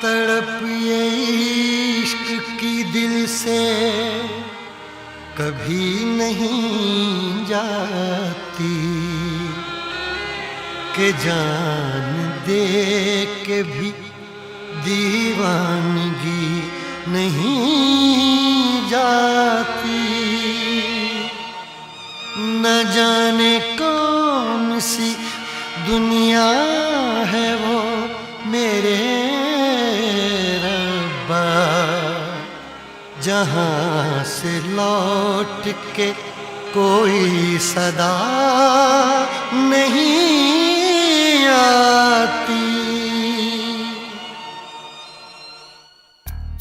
तड़प ये इश्क की दिल से कभी नहीं जाती कि जान दे के भी दीवानगी नहीं जाती। न जाने कौन सी दुनिया है वो मेरे रब्बा, जहाँ से लौट के कोई सदा नहीं आती।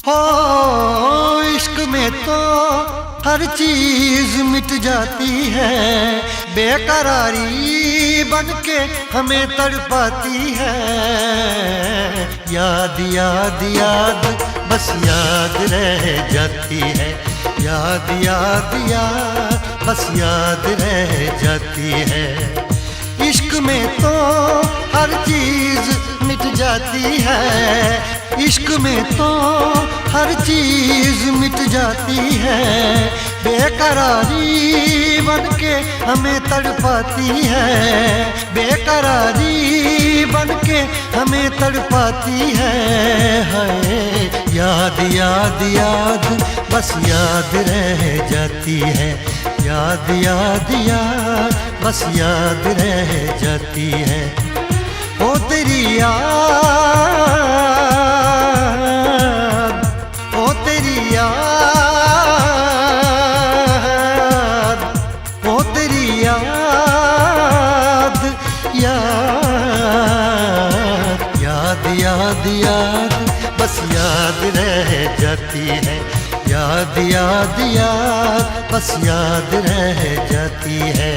हो इश्क में तो हर चीज मिट जाती है, बेकरारी बनके हमें तड़पाती है। याद याद याद बस याद रह जाती है, याद याद याद बस याद रह जाती है। इश्क में तो हर चीज मिट जाती है, इश्क में तो हर चीज मिट जाती है। बेकरारी बनके हमें तड़पाती है, बेकरारी बनके हमें तड़पाती है। याद याद याद बस याद रह जाती है, याद याद याद बस याद रह जाती है। ओ तेरी याद, ओ तेरी याद, ओ तेरी याद, याद याद याद याद बस याद रह जाती है, याद याद याद बस याद रह जाती है।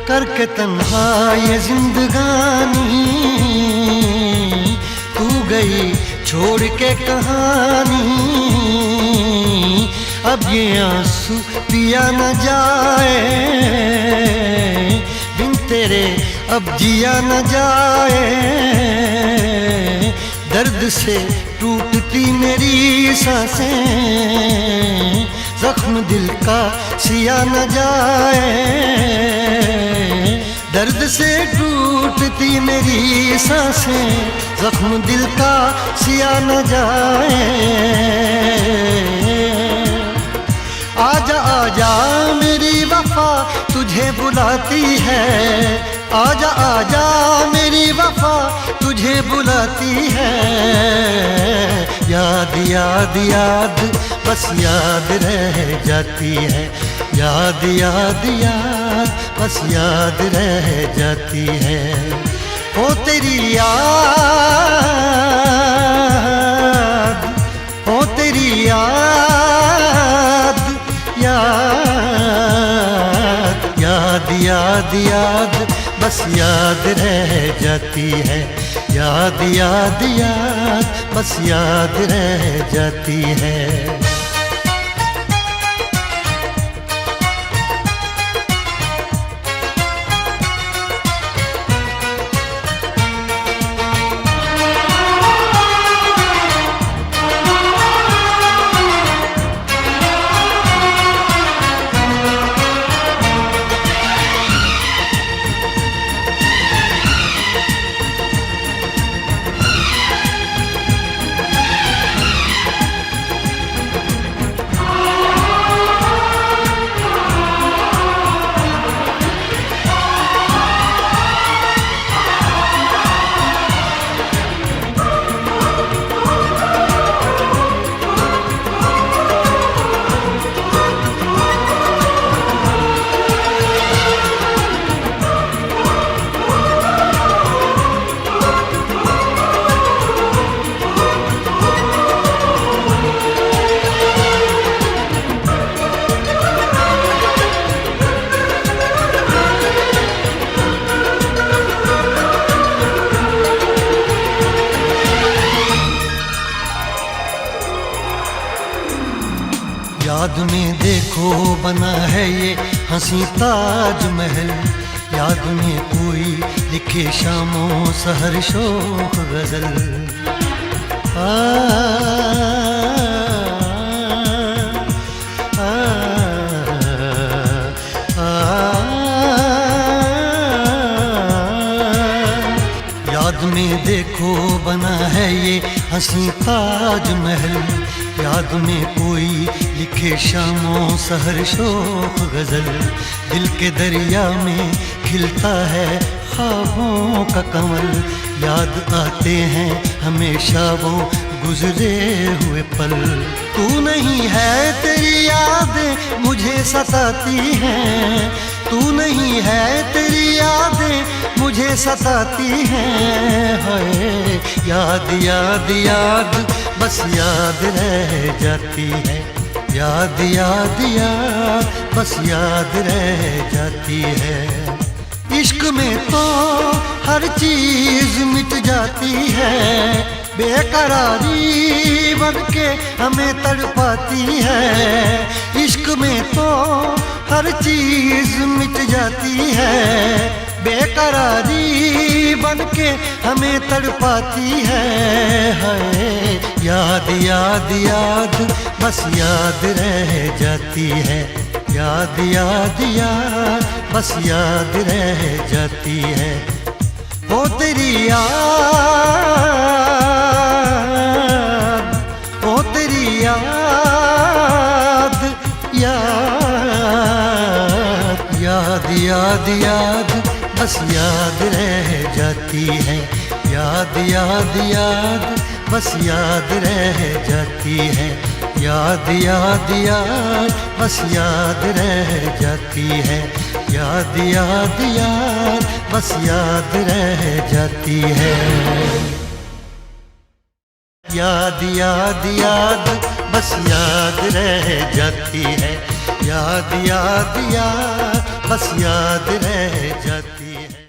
करके तन्हा ये जिंदगानी तू गई छोड़ के कहानी। अब ये आंसू पिया न जाए, बिन तेरे अब जिया न जाए। दर्द से टूटती मेरी सांसें, जख्म दिल का सिया न जाए। दर्द से टूटती मेरी सांसें, जख्म दिल का सिया न जाए। आजा आजा मेरी वफा तुझे बुलाती है, आजा आजा मेरी वफा तुझे बुलाती है। याद याद याद बस याद रह जाती है, याद याद याद बस याद रह जाती है। ओ तेरी याद, ओ तेरी याद, याद याद याद याद बस याद रह जाती है, याद याद याद बस याद रह जाती है। याद में देखो बना है ये हंसी ताजमहल, याद में कोई लिखे शामों सहर शोख गजल। याद में देखो बना है ये हंसी ताजमहल, याद में कोई लिखे शामों सहर शोख गजल। दिल के दरिया में खिलता है ख्वाबों का कमल, याद आते हैं हमेशा वो गुजरे हुए पल। तू नहीं है तेरी यादें मुझे सताती हैं, तू नहीं है तेरी यादें मुझे सताती हैं। हाय याद याद याद बस याद रह जाती है, याद याद याद बस याद रह जाती है। इश्क में तो हर चीज मिट जाती है, बेकरारी बनके हमें तड़पाती है। इश्क में तो हर चीज मिट जाती है, बेकरारी बनके हमें तड़पाती है। हाय याद याद याद बस याद रह जाती है, याद याद याद बस याद रह जाती है। ओ तेरी याद, ओ तेरी याद, याद याद याद याद बस याद रह जाती है, याद याद याद बस याद रह जाती है। याद याद याद बस याद रह जाती है, याद याद याद बस याद रह जाती है। याद याद याद बस याद रह जाती है, याद याद याद बस याद रह जाती है।